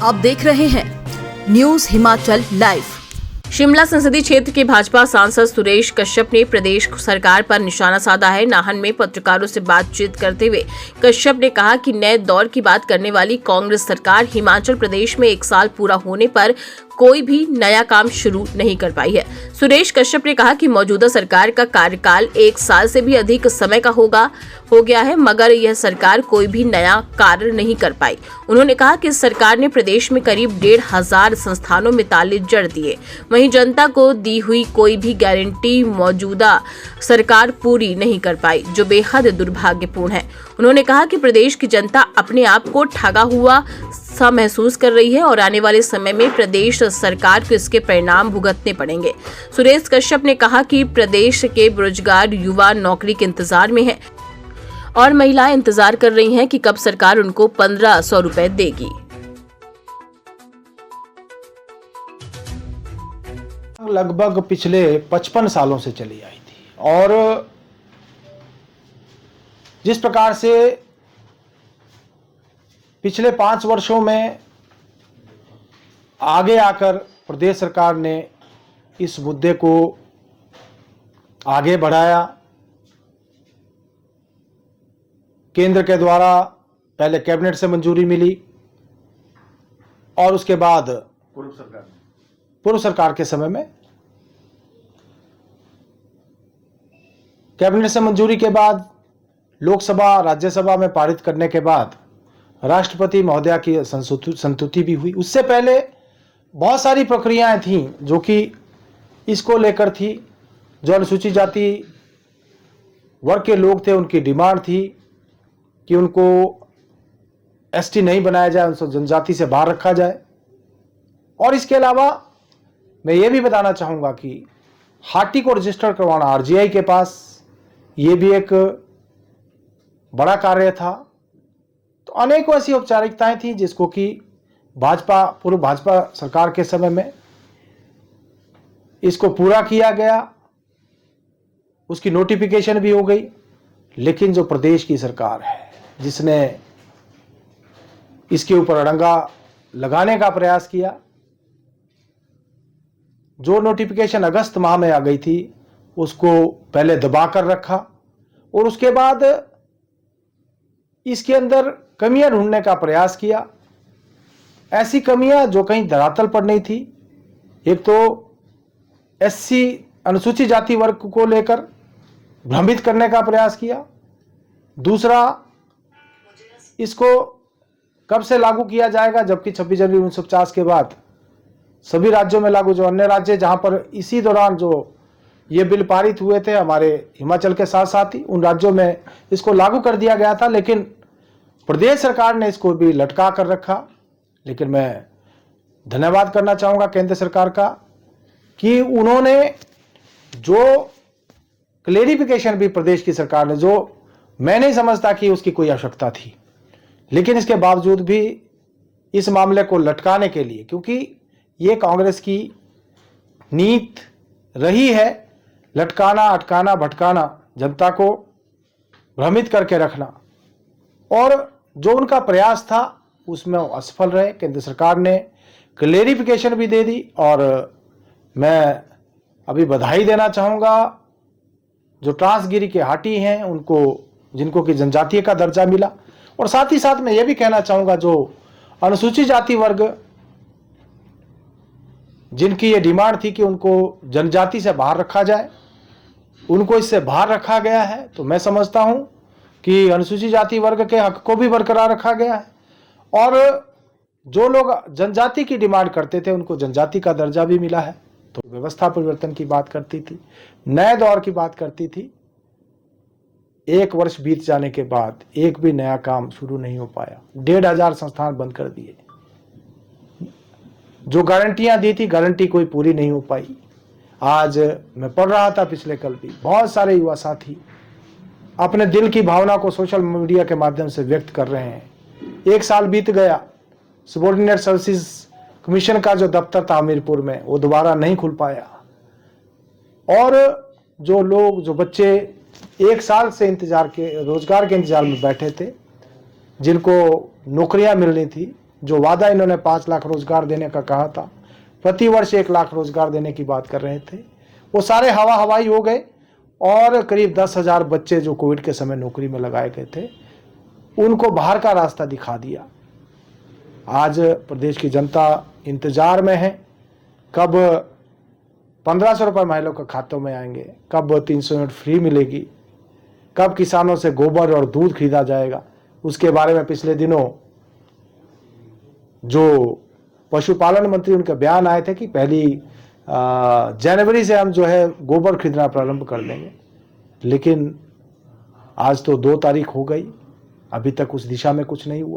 आप देख रहे हैं न्यूज हिमाचल लाइव। शिमला संसदीय क्षेत्र के भाजपा सांसद सुरेश कश्यप ने प्रदेश सरकार पर निशाना साधा है। नाहन में पत्रकारों से बातचीत करते हुए कश्यप ने कहा कि नए दौर की बात करने वाली कांग्रेस सरकार हिमाचल प्रदेश में 1 साल पूरा होने पर कोई भी नया काम शुरू नहीं कर पाई है। सुरेश कश्यप ने कहा कि मौजूदा सरकार का कार्यकाल 1 साल से भी अधिक समय का हो गया है, मगर यह सरकार कोई भी नया कार्य नहीं कर पाई। उन्होंने कहा कि सरकार ने प्रदेश में करीब 1,500 संस्थानों में ताले जड़ दिए, वहीं जनता को दी हुई कोई भी गारंटी मौजूदा सरकार पूरी नहीं कर पाई, जो बेहद दुर्भाग्यपूर्ण है। उन्होंने कहा कि प्रदेश की जनता अपने आप को ठगा हुआ सा महसूस कर रही है और आने वाले समय में प्रदेश सरकार को इसके परिणाम भुगतने पड़ेंगे। सुरेश कश्यप ने कहा कि प्रदेश के बेरोजगार युवा नौकरी के इंतजार में हैं और महिलाएं इंतजार कर रही हैं कि कब सरकार उनको 1,500 रुपए देगी। लगभग पिछले 55 सालों से चली आई थी और जिस प्रकार से पिछले 5 वर्षों में आगे आकर प्रदेश सरकार ने इस मुद्दे को आगे बढ़ाया। केंद्र के द्वारा पहले कैबिनेट से मंजूरी मिली और उसके बाद पूर्व सरकार के समय में कैबिनेट से मंजूरी के बाद लोकसभा राज्यसभा में पारित करने के बाद राष्ट्रपति महोदया की संस्तुति भी हुई। उससे पहले बहुत सारी प्रक्रियाएं थीं जो कि इसको लेकर थी। जो अनुसूचित जाति वर्ग के लोग थे उनकी डिमांड थी कि उनको एसटी नहीं बनाया जाए, उनको जनजाति से बाहर रखा जाए। और इसके अलावा मैं ये भी बताना चाहूँगा कि हाटी को रजिस्टर करवाना आरजीआई के पास, ये भी एक बड़ा कार्य था। तो अनेकों ऐसी औपचारिकताएं थी जिसको कि पूर्व भाजपा सरकार के समय में इसको पूरा किया गया, उसकी नोटिफिकेशन भी हो गई। लेकिन जो प्रदेश की सरकार है जिसने इसके ऊपर अड़ंगा लगाने का प्रयास किया, जो नोटिफिकेशन अगस्त माह में आ गई थी उसको पहले दबा कर रखा और उसके बाद इसके अंदर कमियां ढूंढने का प्रयास किया। ऐसी कमियां जो कहीं धरातल पर नहीं थी। एक तो एससी अनुसूचित जाति वर्ग को लेकर भ्रमित करने का प्रयास किया। दूसरा, इसको कब से लागू किया जाएगा, जबकि 26 जनवरी 1950 के बाद सभी राज्यों में लागू, जो अन्य राज्य जहां पर इसी दौरान जो ये बिल पारित हुए थे हमारे हिमाचल के साथ साथ ही उन राज्यों में इसको लागू कर दिया गया था, लेकिन प्रदेश सरकार ने इसको भी लटका कर रखा। लेकिन मैं धन्यवाद करना चाहूँगा केंद्र सरकार का कि उन्होंने जो क्लेरिफिकेशन भी प्रदेश की सरकार ने, जो मैं नहीं समझता कि उसकी कोई आवश्यकता थी, लेकिन इसके बावजूद भी इस मामले को लटकाने के लिए, क्योंकि ये कांग्रेस की नीति रही है, लटकाना, अटकाना, भटकाना, जनता को भ्रमित करके रखना, और जो उनका प्रयास था उसमें वो असफल रहे। केंद्र सरकार ने क्लेरिफिकेशन भी दे दी और मैं अभी बधाई देना चाहूँगा जो ट्रांसगिरी के हाटी हैं उनको, जिनको कि जनजातीय का दर्जा मिला। और साथ ही साथ मैं ये भी कहना चाहूँगा जो अनुसूचित जाति वर्ग जिनकी ये डिमांड थी कि उनको जनजाति से बाहर रखा जाए, उनको इससे बाहर रखा गया है। तो मैं समझता हूं कि अनुसूचित जाति वर्ग के हक को भी बरकरार रखा गया है और जो लोग जनजाति की डिमांड करते थे उनको जनजाति का दर्जा भी मिला है। तो व्यवस्था परिवर्तन की बात करती थी, नए दौर की बात करती थी। 1 वर्ष बीत जाने के बाद एक भी नया काम शुरू नहीं हो पाया। 1,500 संस्थान बंद कर दिए। जो गारंटियां दी थी, गारंटी कोई पूरी नहीं हो पाई। आज मैं पढ़ रहा था पिछले कल भी, बहुत सारे युवा साथी अपने दिल की भावना को सोशल मीडिया के माध्यम से व्यक्त कर रहे हैं। 1 साल बीत गया, सबॉर्डिनेट सर्विसेज कमीशन का जो दफ्तर था हमीरपुर में वो दोबारा नहीं खुल पाया, और जो बच्चे 1 साल से रोजगार के इंतजार में बैठे थे, जिनको नौकरियां मिलनी थी, जो वादा इन्होंने 5 लाख रोजगार देने का कहा था, प्रतिवर्ष 1 लाख रोजगार देने की बात कर रहे थे, वो सारे हवाई हो गए और करीब 10,000 बच्चे जो कोविड के समय नौकरी में लगाए गए थे उनको बाहर का रास्ता दिखा दिया। आज प्रदेश की जनता इंतजार में है कब 1500 रुपये महिलाओं के खातों में आएंगे, कब 300 यूनिट फ्री मिलेगी, कब किसानों से गोबर और दूध खरीदा जाएगा। उसके बारे में पिछले दिनों जो पशुपालन मंत्री उनके बयान आए थे कि 1 जनवरी से हम जो है गोबर खरीदना प्रारंभ कर देंगे, लेकिन आज तो 2 तारीख हो गई, अभी तक उस दिशा में कुछ नहीं हुआ।